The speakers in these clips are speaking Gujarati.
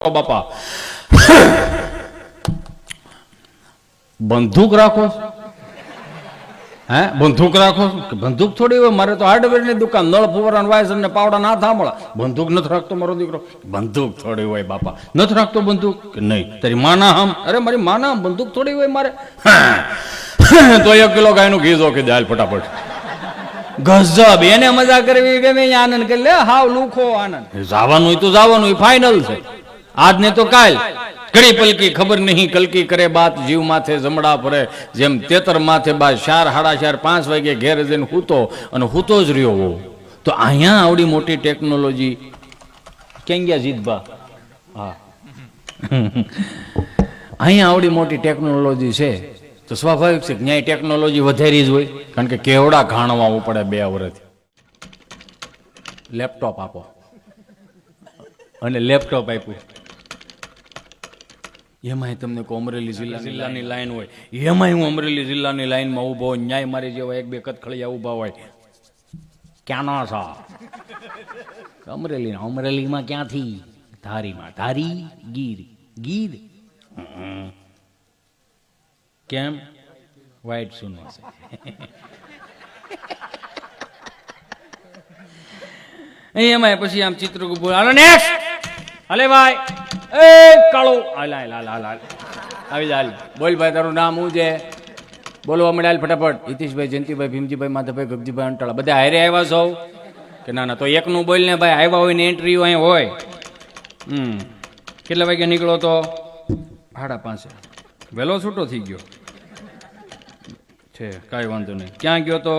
બાપા બંદૂક રાખો હે બંદૂક રાખો બંદૂક થોડી હોય મારે તો હાર્ડવેર ની દુકાન નળ ફુવારા વાયસર ને પાવડા ના થાંભળા બંદૂક નથી રાખતો મારો દીકરો બંદૂક થોડી હોય બાપા નથી રાખતો બંદૂક કે નહીં તારી માના હમ અરે મારી માના હમ બંદૂક થોડી હોય મારે તો 1 કિલો ગાયનું ઘી જો કે દાલ ફટાફટ ગજબ એને મજા કરવી ગમે આનંદ કરી લે હાવ લુખો આનંદ જવાનું હોય તો જવાનું ફાઇનલ છે આજ ને તો કાલ ઘડી પલકી ખબર નહીં કલકી કરે બાત જીવ માથે જમડા ભરે જેમ તેતર માથે બાદ 4 સાડા 4 5 વાગે ઘેર જઈને હૂતો અને હૂતો જ રહ્યો હો તો અહીંયા આવડી મોટી ટેકનોલોજી ક્યાં ગયા જીતબા હા અહીંયા આવડી મોટી ટેકનોલોજી છે તો સ્વાભાવિક છે ન્યાય ટેકનોલોજી વધારી જ હોય કારણ કે કેવડા ઘાણવા પડે 2 વર્ષથી લેપટોપ આપો અને લેપટોપ આપ્યું એમાંય તમને અમરેલી જિલ્લાની લાઈન હોય એમાંય હું અમરેલી જિલ્લાની લાઈનમાં ઊભો હોય ન્યાય મારી જેવા 1-2 કથખળિયા ઊભા હોય ક્યાંનો છો અમરેલીમાં ક્યાંથી ધારીમાં ધારી ગીર ગીર કેમ વાઈટ સુનો છે એમાંય પછી આમ ચિત્રગુપ્ત હાલો નેક્સ્ટ હાલે ભાઈ એ કાળો હાલ આવી જા બોલ ભાઈ તારું નામ શું છે બોલવા મળ્યા ફટાફટ હિતેશભાઈ જયંતિભાઈ ભીમજીભાઈ માધવભાઈ ગગજીભાઈ અંટાળા બધા હારે આવ્યા છો કે ના તો એકનું બોલ ને ભાઈ આવ્યા હોય ને એન્ટ્રી અહીં હોય કેટલા વાગે નીકળો તો 5:30 વહેલો છૂટો થઈ ગયો છે કાંઈ વાંધો નહીં ક્યાં ગયો તો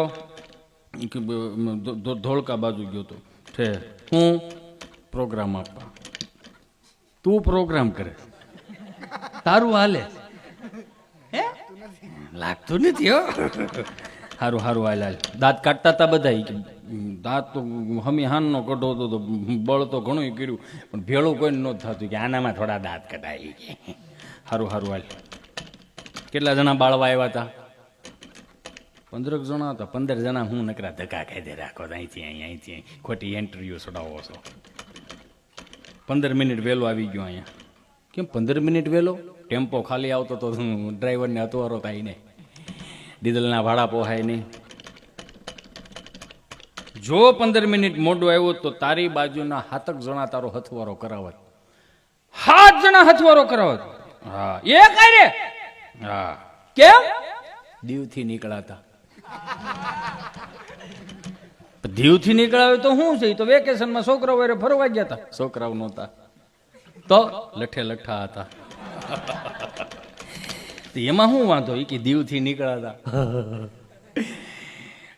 ધોળકા બાજુ ગયો તો છે હું પ્રોગ્રામ આપવા તું પ્રોગ્રામ કરે તારું હાલે હે લાગતું નથી હો સારું હાલ દાંત કાઢતા હતા બધા દાંત તો હમી હાનનો કઢો તો બળ તો ઘણું કર્યું પણ ભેળું કોઈ ન થતું કે આનામાં થોડા દાંત કઢાય સારું હાલ કેટલા જણા બાળવા આવ્યા હતા 15 જણા હતા 15 જણા હું નકરા ધક્કા ખાઈ રાખો અહીંથી ખોટી એન્ટ્રીઓ છોડાવો છો 15 મિનિટ વહેલો આવી ગયો અહીંયા કેમ 15 મિનિટ વહેલો ટેમ્પો ખાલી આવતો તો ડ્રાઈવરને હથવારો થાય નહીં ડીઝલના ભાડા પોહાય નહીં જો 15 મિનિટ મોડું આવ્યો તો તારી બાજુના 7 જણા તારો હથવારો કરાવત 7 જણા હથવારો કરાવત હા એ કારે હા કેમ દીવથી નીકળાતા દીવથી નીકળાવે તો શું છે તો વેકેશનમાં છોકરાઓ વેરે ફરવા ગયા હતા છોકરાઓ નહોતા તો લઠે લઠ્ઠા હતા એમાં શું વાંધો કે દીવથી નીકળાતા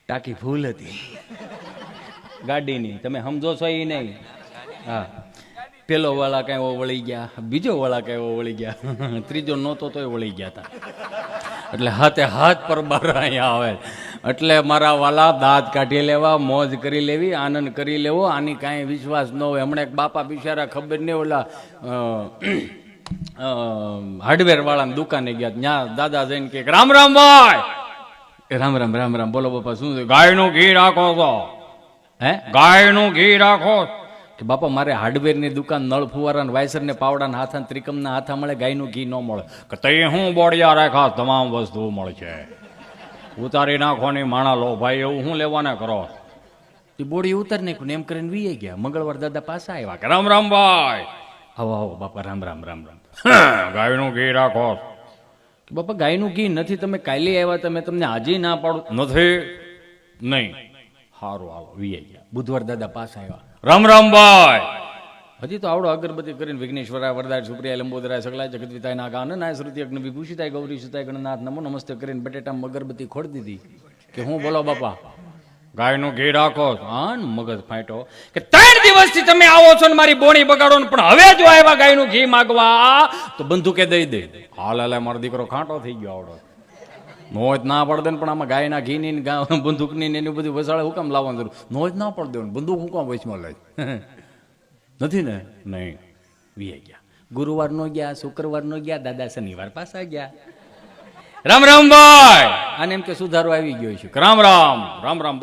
ટાંકી ફૂલ હતી ગાડીની તમે સમજો છો એ નહીં હા પેલો વાળા કઈ વળી ગયા બીજો વાળા કઈ વળી ગયા ત્રીજો નહોતો તોય વળી ગયા હતા એટલે હાથ પર બાર અહીંયા આવે એટલે મારા વાલા દાંત કાઢી લેવા મોજ કરી લેવી આનંદ કરી લેવો આની કાંઈ વિશ્વાસ ન હોય હમણાં એક બાપા બિચારા ખબર નહીં ઓલા હાર્ડવેર વાળાની દુકાને ગયા ત્યાં દાદા જઈને કે રામ ભાઈ રામ બોલો બાપા શું છે ગાયનું ઘી રાખો છો હે ગાયનું ઘી રાખો કે બાપા મારે હાર્ડવેર ની દુકાન નળ ફુવારા વાયસર ને પાવડા હાથા ત્રિકમના હાથા મળે ગાયનું ઘી ન મળે કે તે હું બોડિયા રાખા તમામ વસ્તુઓ મળશે ઉતારી નાખવાની માણા લો ભાઈ એવું હું લેવાના કરો એ બોડી ઉતારી નાખ્યું ને એમ કરીને વી ગયા મંગળવાર દાદા પાછા આવ્યા કે રામ ભાઈ આવો બાપા રામ ગાયનું ઘી રાખો બાપા ગાયનું ઘી નથી તમે કાલે આવ્યા તમે તમને આજે ના પાડો નથી નહીં સારું હાલો વી ગયા બુધવાર દાદા પાછા આવ્યા રામ ભાઈ હજી તો આવડો અગરબત્તી કરીને વિઘ્નેશ્વરા વરદાય સુપ્રિયા લંબોદરાય સગલાય જગતવિતાય નાગા નાય શ્રુતિ અગ્નિ વિભૂષિતાય ગૌરી સુતાય ગણનાથ નમો નમસ્તે કરીને બટેટામાં અગરબત્તી ખોડી દીધી કે હું બોલો બાપા ગાયનું ઘી રાખો હા મગજ ફાટ્યો કે 3 દિવસથી તમે આવો છો ને મારી બોણી બગાડો ને પણ હવે જો આવ્યા ગાયનું ઘી માગવા તો બંદૂકે દઈ દે હાલ મારો દીકરો ખાંટો થઈ ગયો આવડો નોજ ના પડે ને પણ આમાં ગાયના ઘી ની બંદૂક ની એનું બધું વસાડે હુકામ લાવવાનું જરૂર નોજ ના પડે બંદૂક હુકામ વચમાં લે નથી ને નહીં વી ગયા ગુરુવાર નો ગયા શુક્રવાર નો ગયા દાદા શનિવાર પાછા ગયા રામ ભાઈ આને એમ કે સુધારો આવી ગયો છે રામ